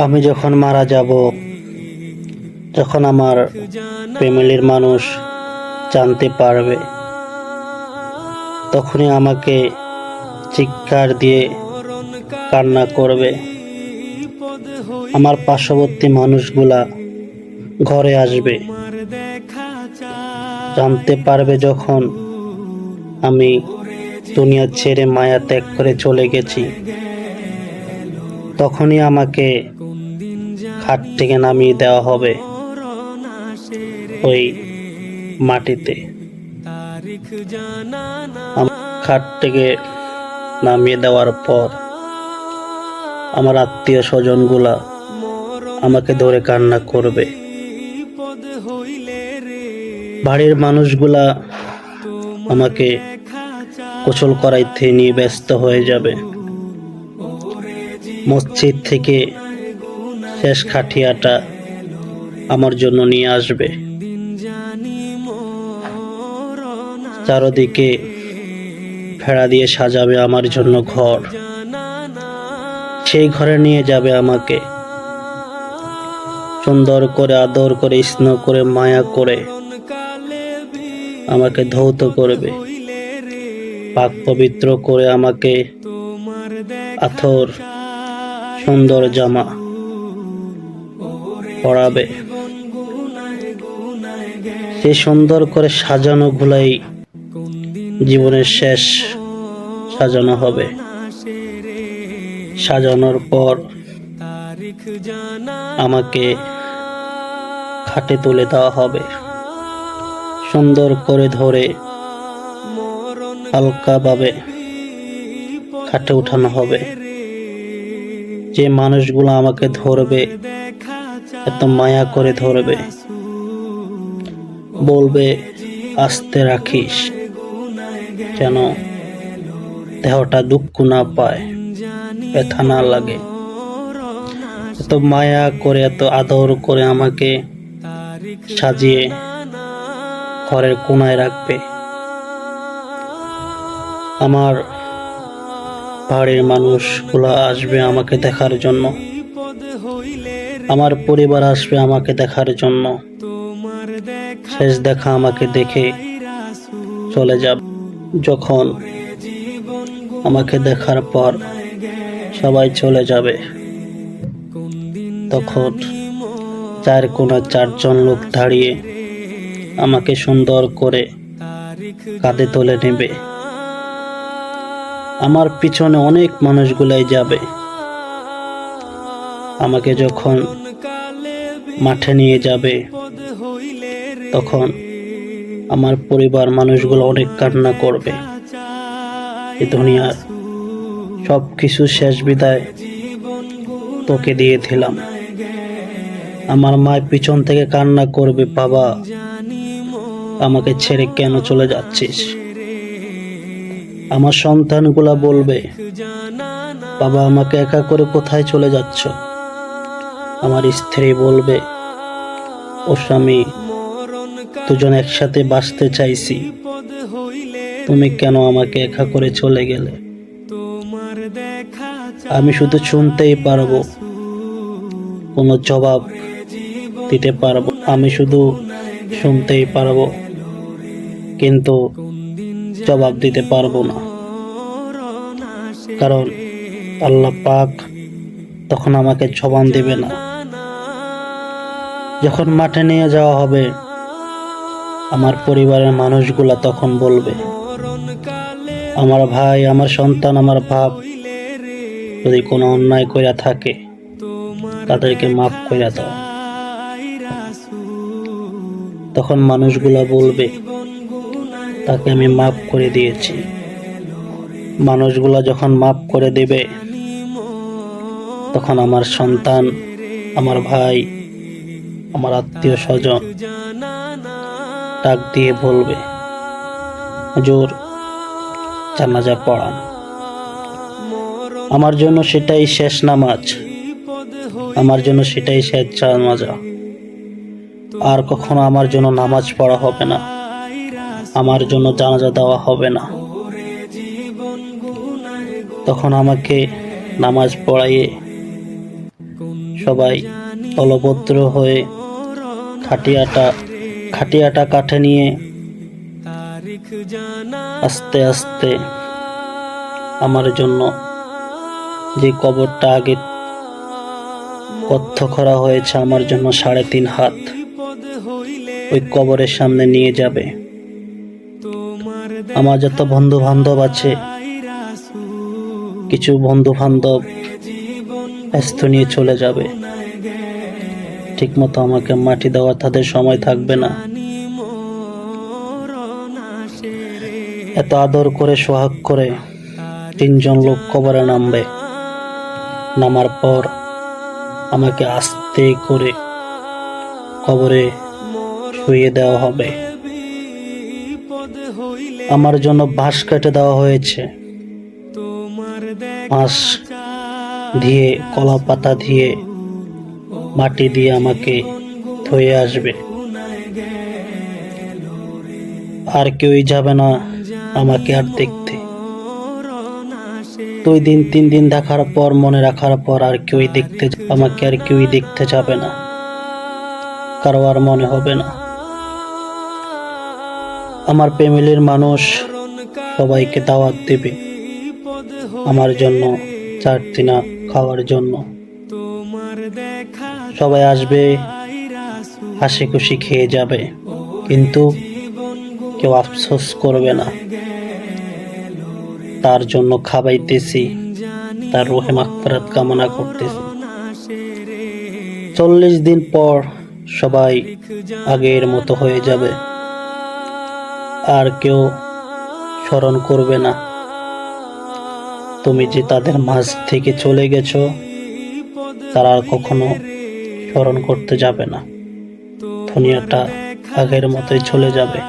আমি যখন মারা যাব, যখন আমার ফ্যামিলির মানুষ জানতে পারবে, তখনই আমাকে চিৎকার দিয়ে কান্না করবে। আমার পার্শ্ববর্তী মানুষগুলা ঘরে আসবে, জানতে পারবে যখন আমি দুনিয়া ছেড়ে মায়া ত্যাগ করে চলে গেছি, তখনই আমাকে খাট থেকে নামিয়ে দেওয়া হবে ওই মাটিতে। খাট থেকে নামিয়ে দেওয়ার পর আমার আত্মীয় স্বজনগুলা আমাকে ধরে কান্না করবে। বাড়ির মানুষগুলা আমাকে গোসল করাইতে নিয়ে ব্যস্ত হয়ে যাবে। মসজিদ থেকে শেষ খাটিয়াটা আমার জন্য নিয়ে আসবে। চারদিকে ফেড়া দিয়ে সাজাবে আমার জন্য ঘর। সেই ঘরে নিয়ে যাবে আমাকে, সুন্দর করে আদর করে স্নেহ করে মায়া করে আমাকে ধৌত করবে, পাক পবিত্র করে আমাকে আথর সুন্দর জামা পরাবে। সেই সুন্দর করে সাজানো গুলাই জীবনের শেষ সাজানো হবে। সাজানোর পর আমাকে খাটে তুলে দেওয়া হবে, সুন্দর করে ধরে হালকাভাবে খাটে উঠানো হবে। যে মানুষগুলো আমাকে ধরবে, এত মায়া করে ধরবে, বলবে আস্তে রাখিস যেন দেহটা দুঃখ না পায়, ব্যথা না লাগে। এত মায়া করে এত আদর করে আমাকে সাজিয়ে ঘরের কোনায় রাখবে। আমার বাড়ির মানুষগুলো আসবে আমাকে দেখার জন্য, আমার পরিবার আসবে আমাকে দেখার জন্য। শেষ দেখা আমাকে দেখে চলে যাবে। যখন আমাকে দেখার পর সবাই চলে যাবে, তখন চার কোণা চারজন লোক দাঁড়িয়ে আমাকে সুন্দর করে কাঁধে তুলে নেবে। আমার পিছনে অনেক মানুষগুলাই যাবে। আমাকে যখন মাঠে নিয়ে যাবে, তখন আমার পরিবার মানুষগুলো অনেক কান্না করবে। এই দুনিয়ার সব কিছু শেষ বিদায় তোকে দিয়ে দিলাম। আমার মা পিছন থেকে কান্না করবে, বাবা আমাকে ছেড়ে কেন চলে যাচ্ছিস? আমার সন্তানগুলা বলবে, বাবা আমাকে একা করে কোথায় চলে যাচ্ছ? আমার স্ত্রী বলবে, ও স্বামী দুজন একসাথে বাঁচতে চাইছি, তুমি কেন আমাকে একা করে চলে গেলে? আমি শুধু শুনতেই পারবো, কোনো জবাব দিতে পারবো। আমি শুধু শুনতেই পারবো, কিন্তু জবাব দিতে পারবো না। কারণ আল্লাহ পাক তখন আমাকে জবান দেবে না। যখন মাঠে নিয়ে যাওয়া হবে, আমার পরিবারের মানুষগুলা তখন বলবে, আমার ভাই, আমার সন্তান, আমার বাপ যদি কোনো অন্যায় কইরা থাকে, তাদেরকে মাফ কইরা দাও। তখন মানুষগুলা বলবে, তাকে আমি মাফ করে দিয়েছি। মানুষগুলা যখন মাফ করে দেবে, তখন আমার সন্তান, আমার ভাই, আমার আত্মীয় স্বজন ডাক দিয়ে বলবে, হুজুর জানাজা পড়ান। আমার জন্য সেটাই শেষ নামাজ, আমার জন্য সেটাই শেষ জানাজা। আর কখনো আমার জন্য নামাজ পড়া হবে না, আমার জন্য জানাজা দেওয়া হবে না। তখন আমাকে নামাজ পড়াইয়ে সবাই অলভদ্র হয়ে খাটিয়াটা কাঠে নিয়ে আস্তে আস্তে আমার জন্য যে কবরটা আগে কথ্য করা হয়েছে আমার জন্য 3.5 হাত, ওই কবরের সামনে নিয়ে যাবে। আমার যত বন্ধু বান্ধব আছে, কিছু বন্ধু বান্ধব ব্যস্ত নিয়ে চলে যাবে, ঠিক মতো আমাকে মাটি দেওয়ার তাদের সময় থাকবে না। এত আদর করে সোহাগ করে 3 জন লোক কবরে নামবে, নামার পর আমাকে আস্তে করে কবরে শুইয়ে দেওয়া হবে। আমার জন্য বাঁশ কেটে দেওয়া হয়েছে, বাঁশ দিয়ে কলা পাতা দিয়ে মাটি দিয়ে আমাকে ধুয়ে আসবে। আর কেউই যাবে না আমাকে আর দেখতে। 2 দিন 3 দিন দেখার পর, মনে রাখার পর আর আমাকে আর কেউই দেখতে যাবে না, কারো আর মনে হবে না। আমার ফ্যামিলির মানুষ সবাইকে দাওয়াত দেবে আমার জন্য 4 দিনা খাওয়ার জন্য। সবাই আসবে, হাসি খুশি খেয়ে যাবে, কিন্তু কেউ আফসোস করবে না। তার জন্য খাওয়াইতেছি, তার রুহে মাগফিরাত কামনা করতেছি। 40 দিন পর সবাই আগের মতো হয়ে যাবে, আর কেউ স্মরণ করবে না। তুমি যে তাদের মাঝ থেকে চলে গেছো, তারা আর কখনো স্মরণ করতে যাবে না। দুনিয়াটা আগের মতোই চলে যাবে।